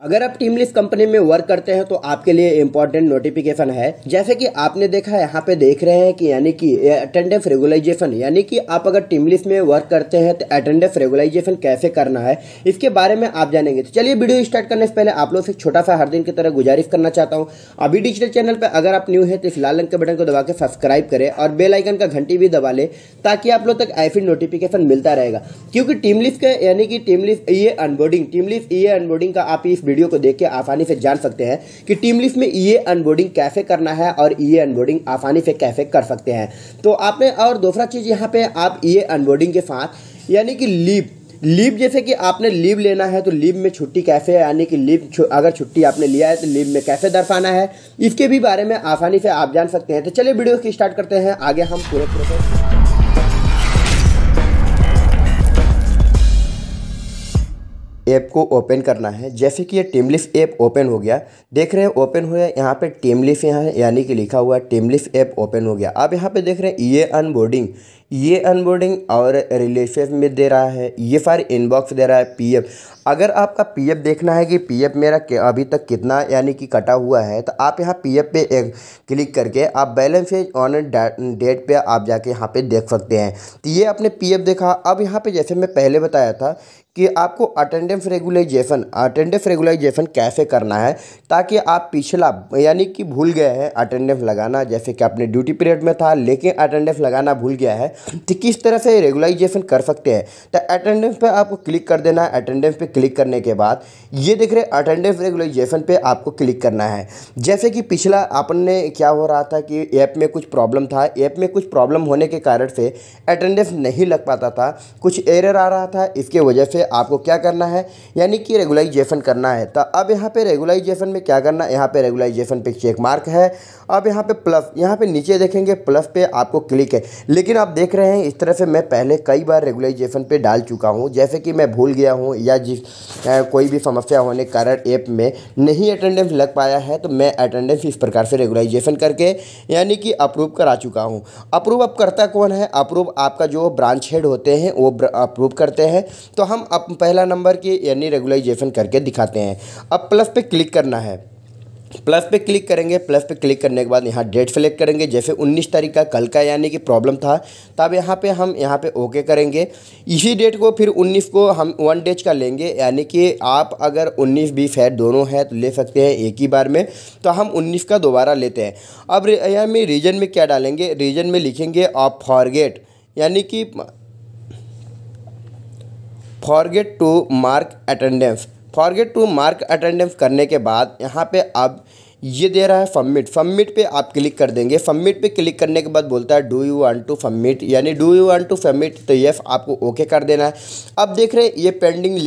अगर आप team lease company में वर्क करते हैं तो आपके लिए इंपॉर्टेंट नोटिफिकेशन है। जैसे कि आपने देखा है, यहाँ पे देख रहे हैं कि यानी कि अटेंडेंस रेगुलाइजेशन, यानी कि आप अगर टीम लीज में वर्क करते हैं तो अटेंडेंस रेगुलाइजेशन कैसे करना है इसके बारे में आप जानेंगे। तो चलिए वीडियो स्टार्ट करने से पहले आप लोग से छोटा सा हर दिन की तरह गुजारिश करना चाहता हूँ, अभी डिजिटल चैनल पर अगर आप न्यू है तो इस लाल रंग के बटन को दबा के सब्सक्राइब करें और बेल आइकन का घंटी भी दबा ले ताकि आप लोग तक ऐसी नोटिफिकेशन मिलता रहेगा। क्योंकि टीम लीज के यानी कि टीम लीज ईए अनबोर्डिंग का आप इस वीडियो को देख के आसानी से जान सकते हैं कि टीम लीज में ईए अनबोर्डिंग कैसे करना है और ईए अनबोर्डिंग आसानी से कैसे कर सकते हैं। तो आपने और दूसरा चीज यहाँ पे आप ईए अनबोर्डिंग के साथ यानी कि लीव जैसे कि आपने लीव लेना है तो लीव में छुट्टी कैसे, यानी कि लीव अगर छुट्टी आपने लिया है तो लीव में कैसे दर्शाना है, इसके भी बारे में आसानी से आप जान सकते हैं। तो चलिए वीडियो की स्टार्ट करते हैं, आगे हम पूरे प्रोसेस। ऐप को ओपन करना है। जैसे कि ये टीम लीज ऐप ओपन हो गया, देख रहे हैं ओपन हो गया। यहाँ पे टीम लीज यहाँ है यानी कि लिखा हुआ है टीम लीज ऐप ओपन हो गया। अब यहाँ पे देख रहे हैं ये अनबोर्डिंग और रिलेशन में दे रहा है, ये सारे इनबॉक्स दे रहा है। पीएफ, अगर आपका पीएफ देखना है कि पीएफ मेरा अभी तक कितना यानी कि कटा हुआ है तो आप यहाँ पीएफ पे एक क्लिक करके आप बैलेंस ऑन डेट पे आप जाके यहाँ पे देख सकते हैं। तो ये आपने पीएफ देखा। अब यहाँ पे जैसे मैं पहले बताया था कि आपको अटेंडेंस रेगुलाइजेशन कैसे करना है ताकि आप पिछला यानी कि भूल गए हैं अटेंडेंस लगाना, जैसे कि आपने ड्यूटी पीरियड में था लेकिन अटेंडेंस लगाना भूल गया है तो किस तरह से रेगुलाइजेशन कर सकते हैं। तो अटेंडेंस पे आपको क्लिक कर देना है। अटेंडेंस पे क्लिक करने के बाद ये देख रहे अटेंडेंस रेगुलाइजेशन पे आपको क्लिक करना है। जैसे कि पिछला आपने क्या हो रहा था कि ऐप में कुछ प्रॉब्लम था, ऐप में कुछ प्रॉब्लम होने के कारण से अटेंडेंस नहीं लग पाता था, कुछ एरर आ रहा था, इसके वजह से आपको क्या करना है यानी कि रेगुलाइजेशन करना है। तो अब यहाँ पे रेगुलाइजेशन में क्या करना है, यहाँ पे रेगुलाइजेशन पे चेक मार्क है। अब यहाँ पे प्लस, यहाँ पे नीचे देखेंगे प्लस पे आपको क्लिक है। लेकिन आप देख रहे हैं इस तरह से मैं पहले कई बार रेगुलाइजेशन पे डाल चुका हूँ, जैसे कि मैं भूल गया हूँ या कोई भी समस्या होने के कारण ऐप में नहीं अटेंडेंस लग पाया है तो मैं अटेंडेंस इस प्रकार से रेगुलाइजेशन करके यानी कि अप्रूव करा चुका हूँ। अप्रूव अब करता कौन है, अप्रूव आपका जो ब्रांच हेड होते हैं वो अप्रूव करते हैं। तो हम पहला नंबर की यानी रेगुलाइजेशन करके दिखाते हैं। अब प्लस पे क्लिक करना है, प्लस पे क्लिक करेंगे। प्लस पे क्लिक करने के बाद यहाँ डेट सेलेक्ट करेंगे, जैसे 19 तारीख का कल का यानी कि प्रॉब्लम था, तब हम यहाँ पे ओके करेंगे। इसी डेट को फिर 19 को हम 1 डेज का लेंगे, यानी कि आप अगर 19-20 है दोनों है तो ले सकते हैं एक ही बार में, तो हम 19 का दोबारा लेते हैं। अब यहाँ में रीजन में क्या डालेंगे, रीजन में लिखेंगे आप फॉरगेट यानी कि फॉरगेट टू मार्क अटेंडेंस करने के बाद यहाँ पे अब ये दे रहा है सबमिट पे आप क्लिक कर देंगे। सबमिट पे क्लिक करने के बाद बोलता है do you want to submit, यानी do you want to submit, तो यस आपको ओके कर देना है। अब देख रहे हैं ये पेंडिंग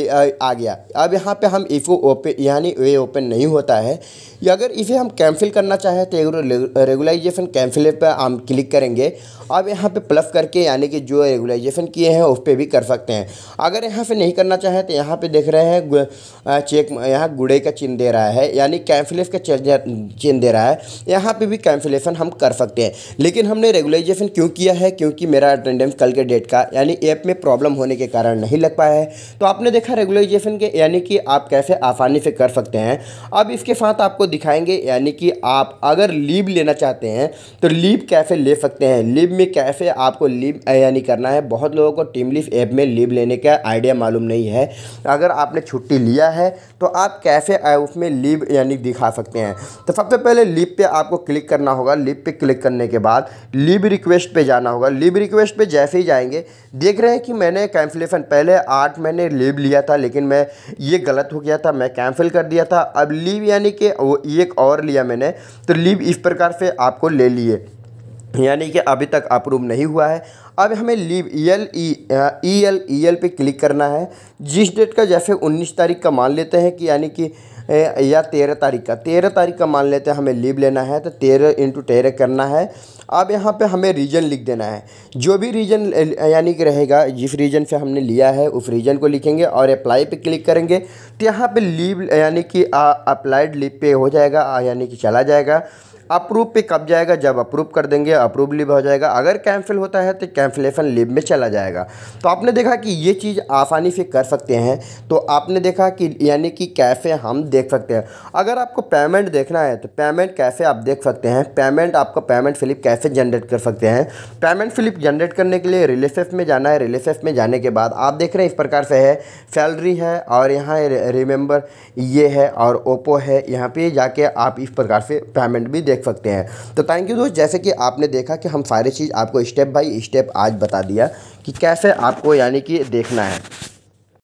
आ गया। अब यहाँ पे हम इसको ओपन यानी ये ओपन नहीं होता है, या अगर इसे हम कैंसिल करना चाहें तो रेगुलाइजेशन कैंसिल पे हम क्लिक करेंगे। अब यहाँ पे प्लस करके यानी कि जो रेगुलाइजेशन किए हैं उस पर भी कर सकते हैं। अगर यहाँ पे नहीं करना चाहें तो यहाँ पे देख रहे हैं चेक, यहाँ गुड़े का चिन्ह दे रहा है यानी कैंसिलेशन का चिन्ह दे रहा है, यहाँ पे भी कैंसिलेशन हम कर सकते हैं। लेकिन हमने रेगुलाइजेशन क्यों किया है, क्योंकि मेरा अटेंडेंस कल के डेट का यानी ऐप में प्रॉब्लम होने के कारण नहीं लग पाया है। तो आपने देखा रेगुलाइजेशन के यानी कि आप कैसे आसानी से कर सकते हैं। अब इसके साथ आपको दिखाएंगे यानी कि आप अगर लीव लेना चाहते हैं तो लीव कैसे ले सकते हैं, लीव में कैसे आपको लीव यानी करना है। बहुत लोगों को टीम लीव ऐप में लीव लेने का आइडिया मालूम नहीं है। अगर आपने छुट्टी लिया है तो आप कैसे उसमें लीव यानी दिखा सकते हैं। तो सबसे पहले लीव पे आपको क्लिक करना होगा। लीव पे क्लिक करने के बाद लीव रिक्वेस्ट पे जाना होगा। लीव रिक्वेस्ट पे जैसे ही जाएंगे देख रहे हैं कि मैंने कैंसिलेशन पहले 8 मैंने लीव लिया था, लेकिन मैं ये गलत हो गया था, मैं कैंसिल कर दिया था। अब लीव यानी कि वो एक और लिया मैंने, तो लीव इस प्रकार से आपको ले लिए यानी कि अभी तक अप्रूव नहीं हुआ है। अब हमें लीव ईएल पे क्लिक करना है। जिस डेट का जैसे 19 तारीख का मान लेते हैं कि यानी कि या 13 तारीख का मान लेते हैं हमें लीव लेना है, तो 13 × करना है। अब यहाँ पे हमें रीजन लिख देना है, जो भी रीजन यानी कि रहेगा, जिस रीजन से हमने लिया है उस रीजन को लिखेंगे और अप्लाई पे क्लिक करेंगे तो यहाँ पे लीव यानी कि अप्लाइड लीव पे हो जाएगा यानी कि चला जाएगा। अप्रूव पे कब जाएगा, जब अप्रूव कर देंगे अप्रूव लीव हो जाएगा। अगर कैंसिल होता है तो कैंसिलेशन लीव में चला जाएगा। तो आपने देखा कि ये चीज़ आसानी से कर सकते हैं। तो आपने देखा कि यानी कि कैसे हम देख सकते हैं। अगर आपको पेमेंट देखना है तो पेमेंट कैसे आप देख सकते हैं, पेमेंट आपका पेमेंट स्लिप कैसे जनरेट कर सकते हैं। पेमेंट स्लिप जनरेट करने के लिए रिलेसेस में जाना है। रिलेसेस में जाने के बाद आप देख रहे हैं इस प्रकार से है, सैलरी है और यहाँ रिमेंबर ये है और ओप्पो है। यहाँ पे जाके आप इस प्रकार से पेमेंट भी देख सकते हैं। तो थैंक यू दोस्त, जैसे कि आपने देखा कि हम सारी चीज़ आपको स्टेप बाय स्टेप आज बता दिया कि कैसे आपको यानी कि देखना है।